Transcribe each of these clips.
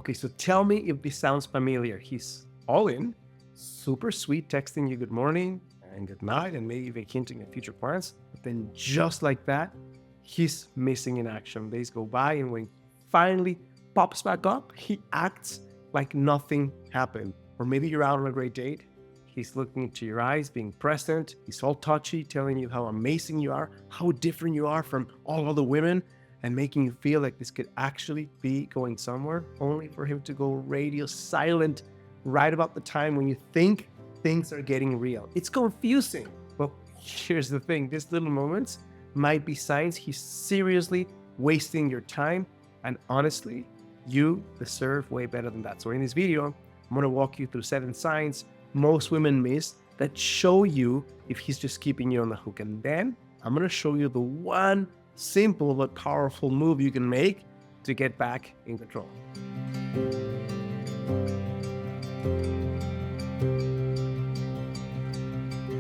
Okay, so tell me if this sounds familiar. He's all in, super sweet, texting you good morning and good night, and maybe even hinting at future plans. But then, just like that, he's missing in action. Days go by, and when he finally pops back up, he acts like nothing happened. Or maybe you're out on a great date. He's looking into your eyes, being present. He's all touchy, telling you how amazing you are, how different you are from all other women, and making you feel like this could actually be going somewhere, only for him to go radio silent right about the time when you think things are getting real. It's confusing. But here's the thing, these little moments might be signs he's seriously wasting your time. And honestly, you deserve way better than that. So in this video, I'm gonna walk you through 7 signs most women miss that show you if he's just keeping you on the hook. And then I'm gonna show you the one simple but powerful move you can make to get back in control.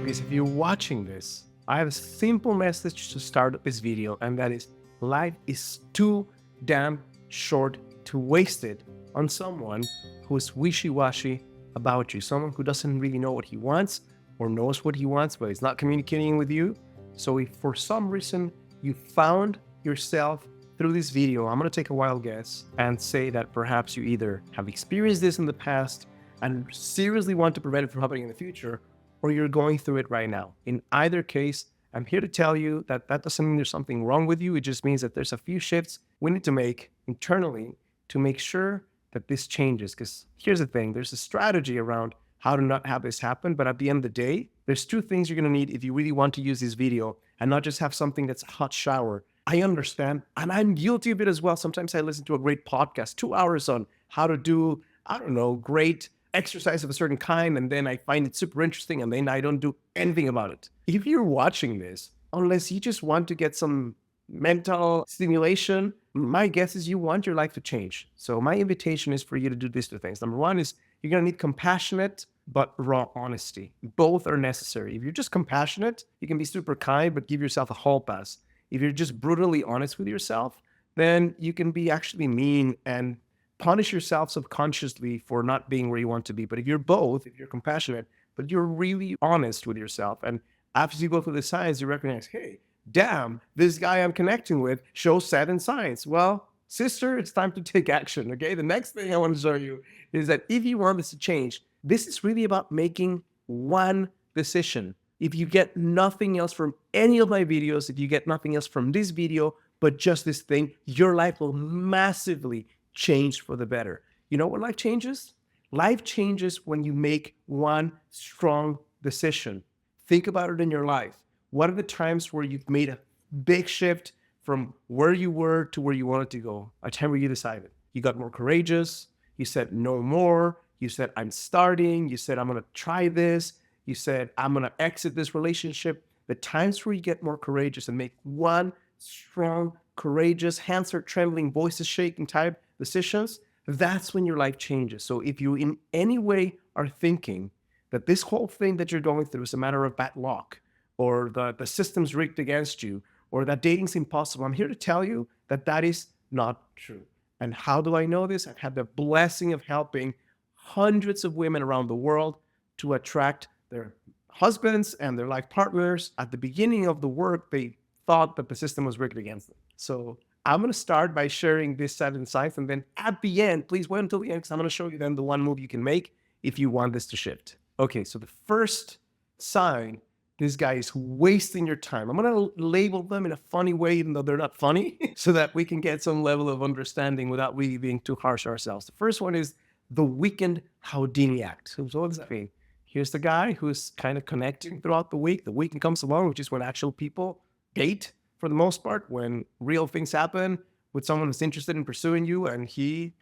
Because if you're watching this, I have a simple message to start this video, and that is life is too damn short to waste it on someone who is wishy-washy about you, someone who doesn't really know what he wants or knows what he wants, but is not communicating with you. So if for some reason you found yourself through this video, I'm going to take a wild guess and say that perhaps you either have experienced this in the past and seriously want to prevent it from happening in the future, or you're going through it right now. In either case, I'm here to tell you that that doesn't mean there's something wrong with you. It just means that there's a few shifts we need to make internally to make sure that this changes. Because here's the thing, there's a strategy around how to not have this happen. But at the end of the day, there's 2 things you're going to need if you really want to use this video and not just have something that's a hot shower. I understand, and I'm guilty of it as well. Sometimes I listen to a great podcast, 2 hours on how to do, I don't know, great exercise of a certain kind, and then I find it super interesting, and then I don't do anything about it. If you're watching this, unless you just want to get some mental stimulation, my guess is you want your life to change. So my invitation is for you to do these 2 things. Number 1 is you're going to need compassionate but raw honesty. Both are necessary. If you're just compassionate, you can be super kind, but give yourself a hall pass. If you're just brutally honest with yourself, then you can be actually mean and punish yourself subconsciously for not being where you want to be. But if you're both, if you're compassionate, but you're really honest with yourself, and after you go through the signs, you recognize, hey, damn, this guy I'm connecting with shows 7 signs. Well, sister, it's time to take action, okay? The next thing I want to show you is that if you want this to change, this is really about making one decision. If you get nothing else from any of my videos, if you get nothing else from this video, but just this thing, your life will massively change for the better. You know what life changes? Life changes when you make one strong decision. Think about it in your life. What are the times where you've made a big shift from where you were to where you wanted to go? A time where you decided. You got more courageous. You said no more. You said I'm starting. You said I'm going to try this. You said I'm going to exit this relationship. The times where you get more courageous and make one strong, courageous, hands are trembling, voices shaking type decisions, that's when your life changes. So if you in any way are thinking that this whole thing that you're going through is a matter of bad luck, or the system's rigged against you, or that dating's impossible, I'm here to tell you that that is not true. And how do I know this? I've had the blessing of helping hundreds of women around the world to attract their husbands and their life partners. At the beginning of the work, they thought that the system was rigged against them. So I'm going to start by sharing these 7 signs, and then at the end, please wait until the end, because I'm going to show you then the one move you can make if you want this to shift. Okay, so the first sign, this guy is wasting your time. I'm going to label them in a funny way, even though they're not funny, so that we can get some level of understanding without really being too harsh on ourselves. The first one is the weekend Houdini act. So what does that mean? Here's the guy who's kind of connecting throughout the week. The weekend comes along, which is when actual people date for the most part, when real things happen with someone who's interested in pursuing you, and he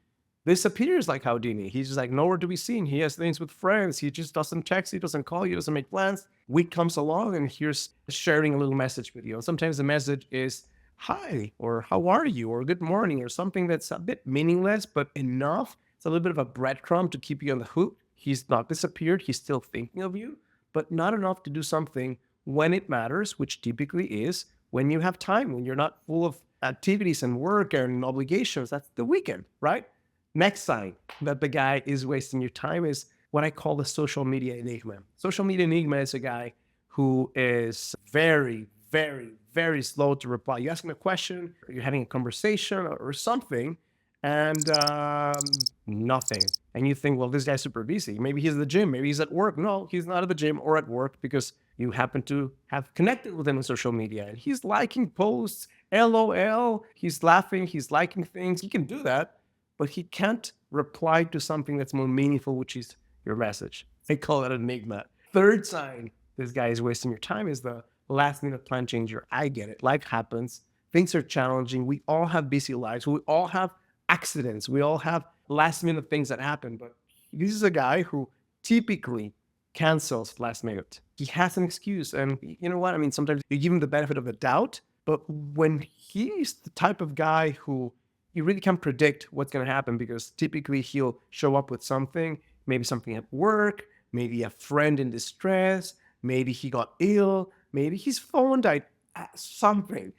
disappears like Houdini. He's just like nowhere to be seen. He has things with friends. He just doesn't text. He doesn't call you. Doesn't make plans. Week comes along, and here's sharing a little message with you. And sometimes the message is hi, or how are you, or good morning, or something that's a bit meaningless, but enough. It's a little bit of a breadcrumb to keep you on the hook. He's not disappeared. He's still thinking of you, but not enough to do something when it matters, which typically is when you have time, when you're not full of activities and work and obligations. That's the weekend, right? Next sign that the guy is wasting your time is what I call the social media enigma. Social media enigma is a guy who is very, very, very slow to reply. You ask him a question, or you're having a conversation or something, and nothing. And you think, well, this guy's super busy. Maybe he's at the gym. Maybe he's at work. No, he's not at the gym or at work because you happen to have connected with him on social media. And he's liking posts, LOL. He's laughing. He's liking things. He can do that, but he can't reply to something that's more meaningful, which is your message. They call it an enigma. Third sign this guy is wasting your time is the last minute plan changer. I get it. Life happens. Things are challenging. We all have busy lives. We all have accidents. We all have last minute things that happen. But this is a guy who typically cancels last minute. He has an excuse. And you know what? I mean, sometimes you give him the benefit of the doubt. But when he's the type of guy who you really can't predict what's going to happen, because typically he'll show up with something, maybe something at work, maybe a friend in distress, maybe he got ill, maybe his phone died, something.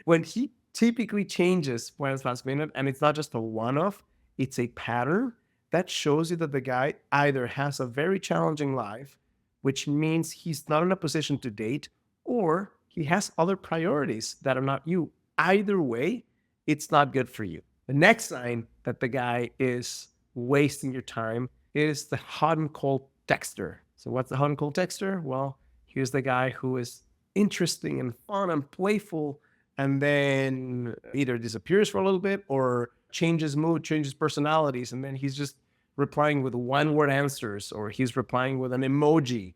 When he typically changes plans last minute, and it's not just a one-off, it's a pattern, that shows you that the guy either has a very challenging life, which means he's not in a position to date, or he has other priorities that are not you. Either way, it's not good for you. The next sign that the guy is wasting your time is the hot and cold texter. So what's the hot and cold texter? Well, here's the guy who is interesting and fun and playful, and then either disappears for a little bit or changes mood, changes personalities, and then he's just replying with one-word answers, or he's replying with an emoji.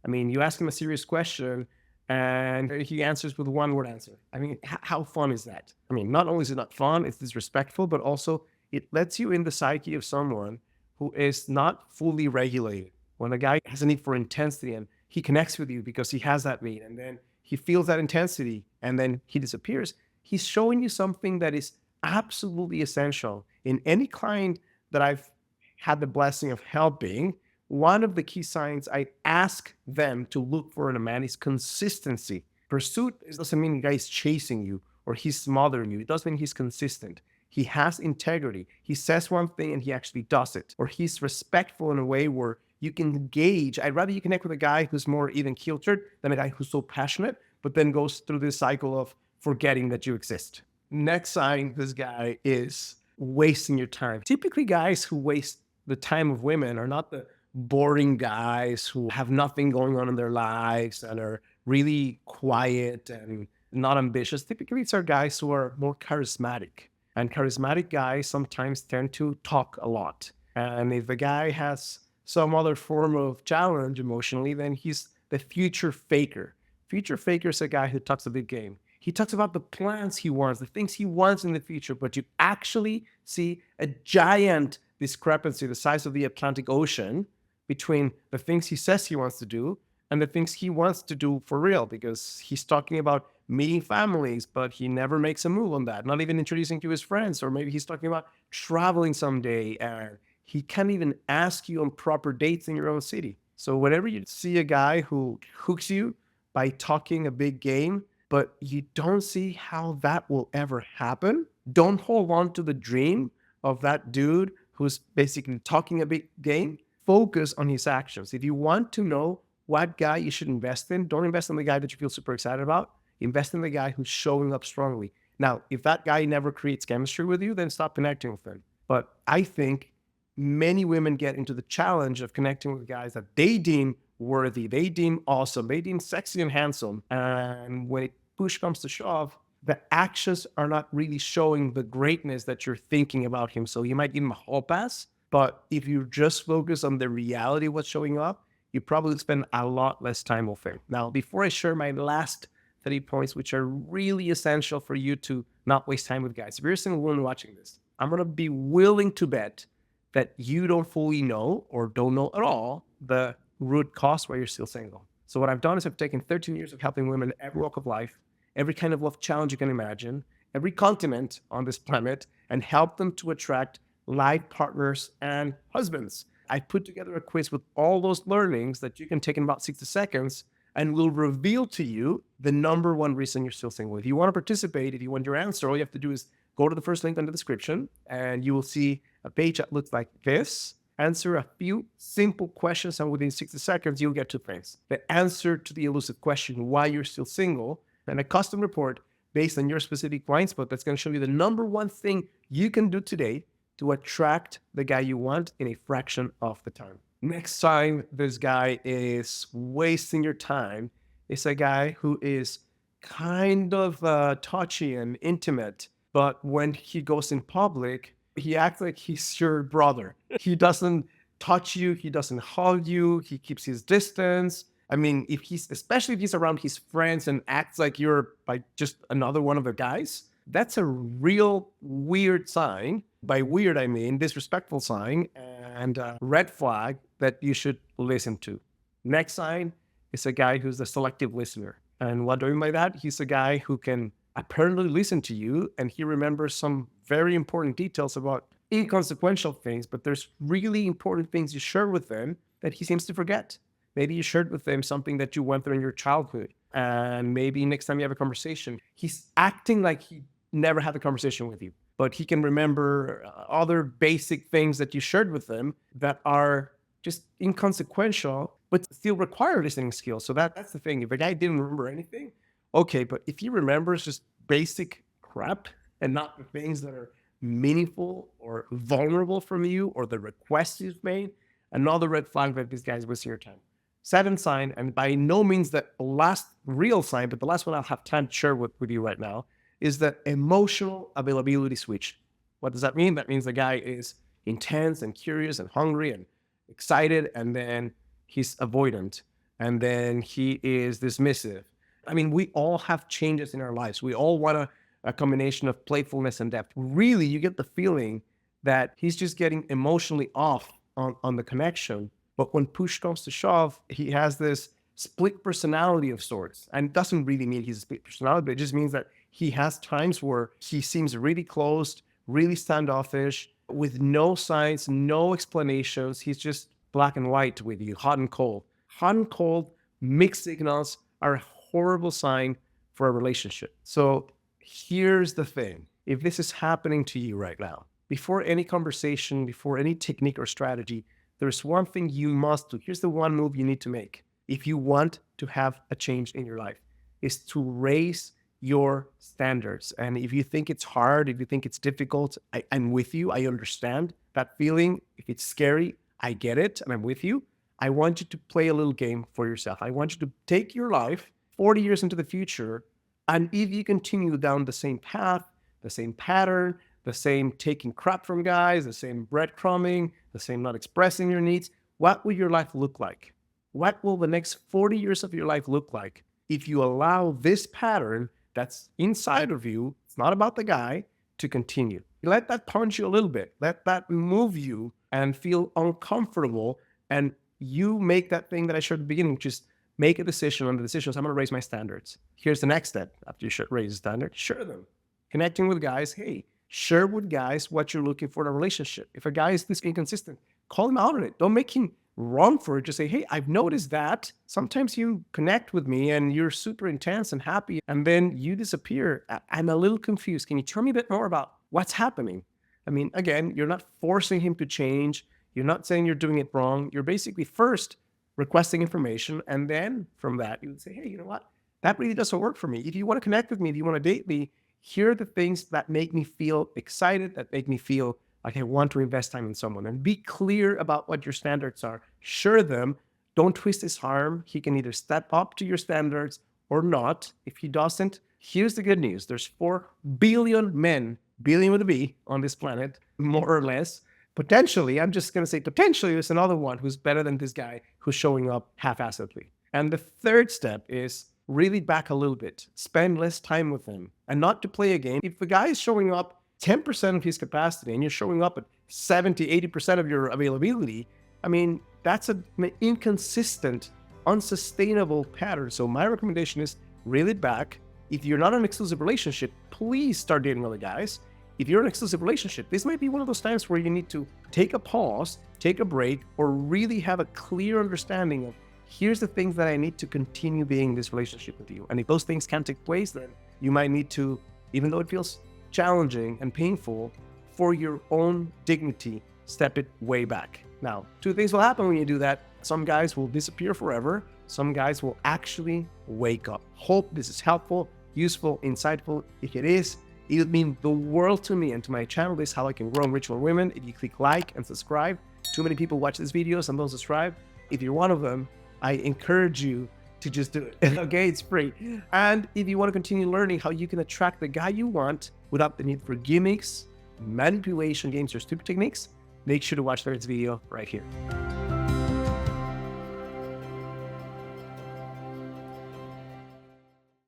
I mean, you ask him a serious question and he answers with one-word answer. I mean, how fun is that? I mean, not only is it not fun, it's disrespectful, but also it lets you in the psyche of someone who is not fully regulated. When a guy has a need for intensity and he connects with you because he has that need, and then he feels that intensity and then he disappears, he's showing you something that is absolutely essential. In any client that I've had the blessing of helping, one of the key signs I ask them to look for in a man is consistency. Pursuit doesn't mean the guy is chasing you or he's smothering you. It doesn't mean he's consistent. He has integrity. He says one thing and he actually does it. Or he's respectful in a way where you can gauge. I'd rather you connect with a guy who's more even keeled than a guy who's so passionate, but then goes through this cycle of forgetting that you exist. Next sign this guy is wasting your time. Typically, guys who waste the time of women are not the boring guys who have nothing going on in their lives and are really quiet and not ambitious. Typically, it's our guys who are more charismatic. And charismatic guys sometimes tend to talk a lot. And if the guy has some other form of challenge emotionally, then he's the future faker. Future faker is a guy who talks a big game. He talks about the plans he wants, the things he wants in the future, but you actually see a giant discrepancy the size of the Atlantic Ocean between the things he says he wants to do and the things he wants to do for real, because he's talking about meeting families, but he never makes a move on that, not even introducing to his friends. Or maybe he's talking about traveling someday and he can't even ask you on proper dates in your own city. So whenever you see a guy who hooks you by talking a big game, but you don't see how that will ever happen, don't hold on to the dream of that dude who's basically talking a big game. Focus on his actions. If you want to know what guy you should invest in, don't invest in the guy that you feel super excited about. Invest in the guy who's showing up strongly. Now, if that guy never creates chemistry with you, then stop connecting with him. But I think many women get into the challenge of connecting with guys that they deem worthy, they deem awesome, they deem sexy and handsome. And when push comes to shove, the actions are not really showing the greatness that you're thinking about him. So you might give him a hall pass, but if you just focus on the reality of what's showing up, you probably spend a lot less time with him. Now, before I share my last 3 points, which are really essential for you to not waste time with guys, if you're a single woman watching this, I'm going to be willing to bet that you don't fully know or don't know at all the root cause why you're still single. So what I've done is I've taken 13 years of helping women in every walk of life, every kind of love challenge you can imagine, every continent on this planet, and helped them to attract life partners and husbands. I put together a quiz with all those learnings that you can take in about 60 seconds and will reveal to you the number one reason you're still single. If you want to participate, if you want your answer, all you have to do is Go to the first link in the description and you will see a page that looks like this. Answer a few simple questions, and within 60 seconds, you'll get two things: the answer to the elusive question, why you're still single, and a custom report based on your specific blind spot that's going to show you the number one thing you can do today to attract the guy you want in a fraction of the time. Next time this guy is wasting your time is a guy who is kind of touchy and intimate, but when he goes in public, he acts like he's your brother. He doesn't touch you, he doesn't hug you, he keeps his distance. I mean, especially if he's around his friends and acts like you're like just another one of the guys, that's a real weird sign. By weird, I mean disrespectful sign and a red flag that you should listen to. Next sign is a guy who's a selective listener. And what do I mean by that? He's a guy who can apparently listen to you and he remembers some very important details about inconsequential things, but there's really important things you share with them that he seems to forget. Maybe you shared with them something that you went through in your childhood. And maybe next time you have a conversation, he's acting like he never had a conversation with you, but he can remember other basic things that you shared with them that are just inconsequential, but still require listening skills. So that's the thing. If a guy didn't remember anything, okay, but if he remembers just basic crap and not the things that are meaningful or vulnerable from you or the requests you've made, another red flag that this guy's wasting your time. Seventh sign, and by no means the last real sign, but the last one I'll have time to share with you right now, is the emotional availability switch. What does that mean? That means the guy is intense and curious and hungry and excited, and then he's avoidant, and then he is dismissive. I mean, we all have changes in our lives. We all want a combination of playfulness and depth. Really, you get the feeling that he's just getting emotionally off on the connection. But when push comes to shove, he has this split personality of sorts. And it doesn't really mean he's a split personality, but it just means that he has times where he seems really closed, really standoffish, with no signs, no explanations. He's just black and white with you, hot and cold. Hot and cold mixed signals are a horrible sign for a relationship. So here's the thing. If this is happening to you right now, before any conversation, before any technique or strategy, there's one thing you must do. Here's the one move you need to make if you want to have a change in your life, is to raise your standards. And if you think it's hard, if you think it's difficult, I'm with you. I understand that feeling. If it's scary, I get it, and I'm with you. I want you to play a little game for yourself. I want you to take your life 40 years into the future, and if you continue down the same path, the same pattern, the same taking crap from guys, the same breadcrumbing, the same not expressing your needs, what will your life look like? What will the next 40 years of your life look like if you allow this pattern that's inside of you, it's not about the guy, to continue? Let that punch you a little bit. Let that move you and feel uncomfortable. And you make that thing that I shared at the beginning, which is make a decision on the decisions. I'm going to raise my standards. Here's the next step. After you raise the standard, share them. Connecting with guys. Hey, share with guys what you're looking for in a relationship. If a guy is this inconsistent, call him out on it. Don't make him run for it. Just say, hey, I've noticed that sometimes you connect with me and you're super intense and happy, and then you disappear. I'm a little confused. Can you tell me a bit more about what's happening? I mean, again, you're not forcing him to change. You're not saying you're doing it wrong. You're basically first requesting information. And then from that, you would say, hey, you know what? That really doesn't work for me. If you want to connect with me, if you want to date me, here are the things that make me feel excited, that make me feel like I want to invest time in someone. And be clear about what your standards are. Share them. Don't twist his arm. He can either step up to your standards or not. If he doesn't, here's the good news. There's 4 billion men, billion with a B, on this planet, more or less. Potentially, I'm just going to say potentially, there's another one who's better than this guy who's showing up half-assedly. And the third step is really back a little bit. Spend less time with him. And not to play a game. If the guy is showing up 10% of his capacity and you're showing up at 70, 80% of your availability, I mean, that's an inconsistent, unsustainable pattern. So my recommendation is reel it back. If you're not in an exclusive relationship, please start dating other guys. If you're in an exclusive relationship, this might be one of those times where you need to take a pause, take a break, or really have a clear understanding of, here's the things that I need to continue being in this relationship with you. And if those things can't take place, then you might need to, even though it feels challenging and painful for your own dignity, step it way back. Now, two things will happen when you do that. Some guys will disappear forever. Some guys will actually wake up. Hope this is helpful, useful, insightful. If it is, it would mean the world to me and to my channel. This is how I can grow and reach more women. If you click like and subscribe. Too many people watch this video, some don't subscribe. If you're one of them, I encourage you to just do it. Okay, it's free. And if you want to continue learning how you can attract the guy you want without the need for gimmicks, manipulation games, or stupid techniques, make sure to watch the next video right here.